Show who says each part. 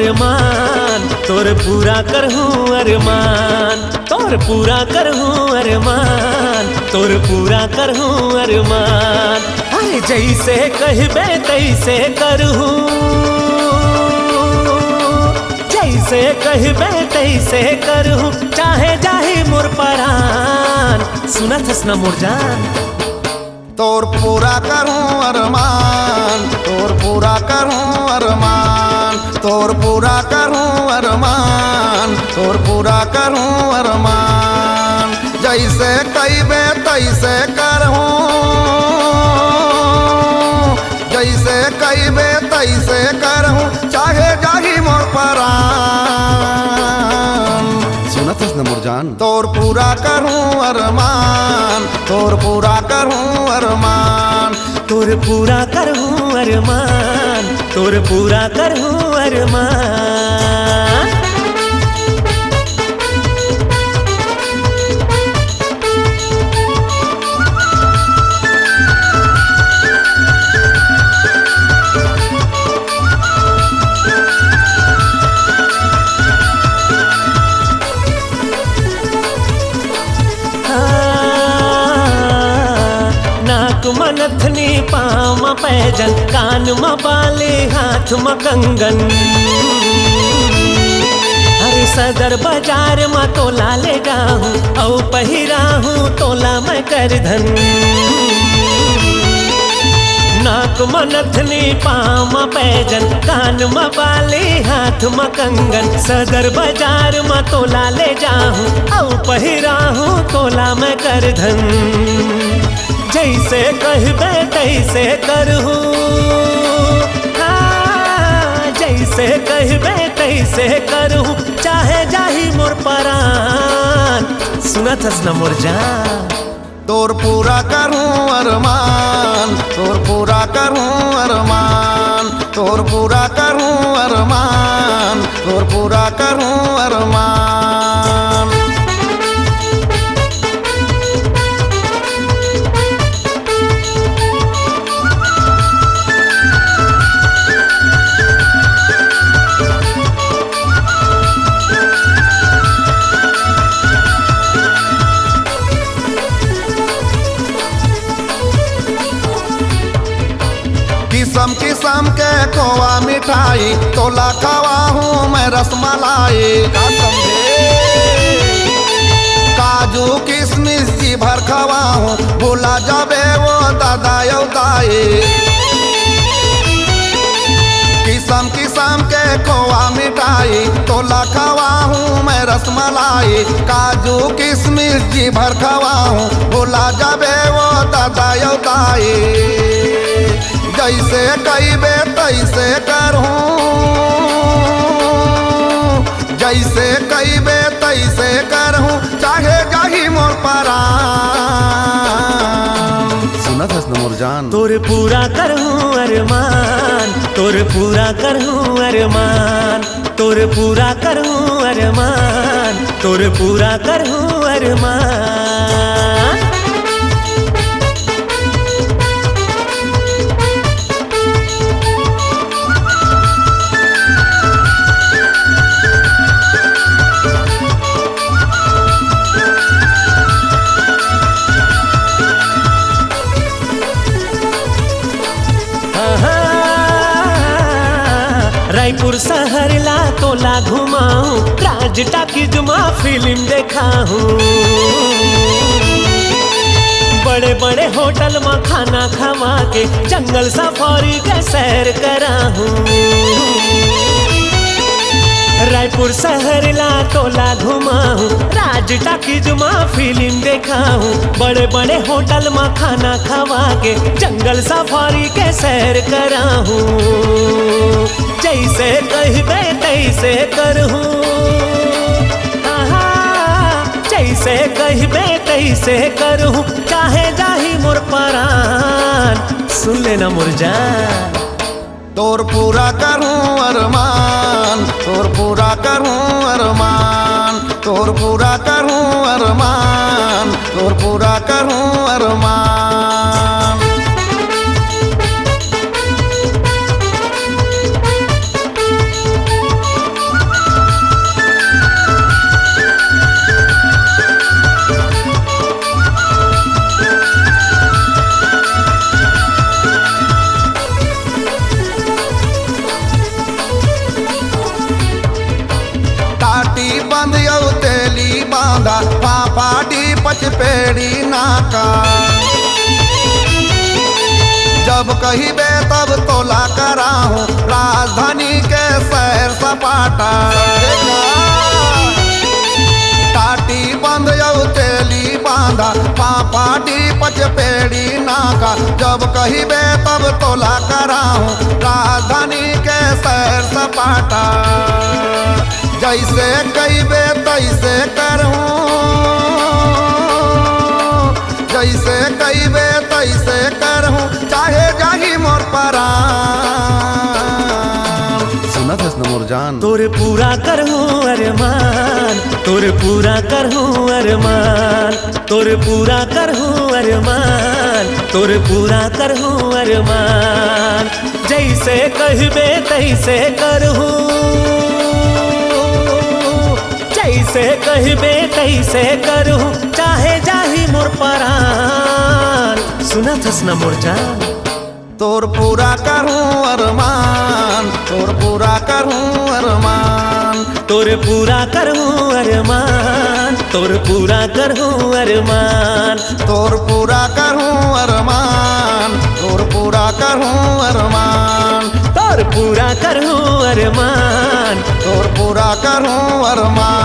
Speaker 1: अरमान, तोर पूरा करहूँ अरमान, तोर पूरा करहूँ अरमान, तोर पूरा करहूँ अरमान। अरे जैसे कहबे तैसे करहूँ, जैसे कहबे तैसे करहूँ, चाहे जाही मोर परान। सुनत हस ना मोर जान।
Speaker 2: तोर पूरा करूं अरमान, तोर पूरा करूं अरमान, तोर पूरा करूं अरमान, तोर पूरा करूं अरमान। जैसे कहबे तैसे करहूं, जैसे कहबे तैसे करहूं, चाहे जाही मोर परान। सुनत हस न मोर जान। तोर पूरा करूं अरमान, तोर पूरा करूं अरमान,
Speaker 1: तोर पूरा करहूँ अरमान, तोर पूरा करहूँ अरमान। नथनी पाँव में पैजन, कान में बाले, हाथ में कंगन। अरे सदर बाजार में तोला ले जाऊं, औ पहिराहूं तोला मैं करधन। नाक में नथनी पाँव में पैजन, कान में बाले, हाथ में कंगन। सदर बाजार में तोला ले जाऊं, औ पहिराहूं तोला मैं करधन। जैसे कहबे तैसे करहूँ, जैसे कहबे तैसे करहूँ, चाहे जाही मोर परान। सुनत हस ना मोर जान।
Speaker 2: तोर पूरा करूं अरमान, तोर पूरा करूं अरमान, तोर पूरा करूं अरमान, तोर पूरा करूं अरमान। किस्म किस्म के खोआ मिठाई, तोला खवा हूँ मैं रसमलाई। का समझे काजू किशमिश जी भर खवा हूँ, भूला जाबे वो दादा यौ दाई। किस्म किस्म के खोआ मिठाई, तोला खवा हूँ मैं रसमलाई। काजू किशमिश जी भर खवा हूँ, भूला जाबे वो दादा यौ दाई। जैसे कहबे तैसे करहूं, जैसे कहबे तैसे करहूं, चाहे जाही मोर परान। सुनत हस न मोर जान।
Speaker 1: तोर पूरा करहूँ अरमान, तोर पूरा करहूँ अरमान, तोर पूरा करहूँ अरमान, तोर पूरा करहूँ अरमान। रायपुर शहर ला तोला घुमाऊं, राज टाकीज में फिल्म देखाऊं। बड़े बड़े होटल में खाना खवा के, जंगल सफारी के सैर कराऊं। रायपुर शहर ला तोला घुमाऊं, राज टाकीज में फिल्म देखाऊं। बड़े बड़े होटल में खाना खवा के, जंगल सफारी के सैर कराऊं। जैसे कहबे तैसे करहूँ, जैसे कहबे तैसे करहूँ, चाहे जाही मोर परान। सुन लेना मोर जान।
Speaker 2: तोर पूरा करूं अरमान, तोर पूरा करूं अरमान, तोर पूरा करूं अरमान, तोर पूरा करूं अरमान। पचपेड़ी नाका। जब कहिबे तब तोला कराहूँ राजधानी के सैर सपाटा। टाटी बंद यौ तेली बांधा पापाटी पचपेड़ी नाका। जब कहिबे तब तोला कराहूँ राजधानी के सैर सपाटा। जैसे कहिबे तैसे करहूँ, जैसे कहिबे तैसे करहूँ, चाहे जाही मोर परान। सुनत हस न मोर जान।
Speaker 1: तोर पूरा करहूँ अरमान, तोर पूरा करहूँ अरमान, तोर पूरा करहूँ अरमान, तोर पूरा करहूँ अरमान। जैसे कहिबे तैसे करहूँ, जैसे कहिबे तैसे करहूँ, चाहे जाही मोर परान। सुनत हस न मोर जान।
Speaker 2: तोर पूरा करूँ अरमान, तोर पूरा करूँ अरमान,
Speaker 1: तोर पूरा करहूँ अरमान, तोर पूरा करहूँ अरमान,
Speaker 2: तोर पूरा करूँ अरमान, तोर पूरा करूँ अरमान,
Speaker 1: तोर पूरा करहूँ अरमान,
Speaker 2: तोर पूरा करूँ अरमान।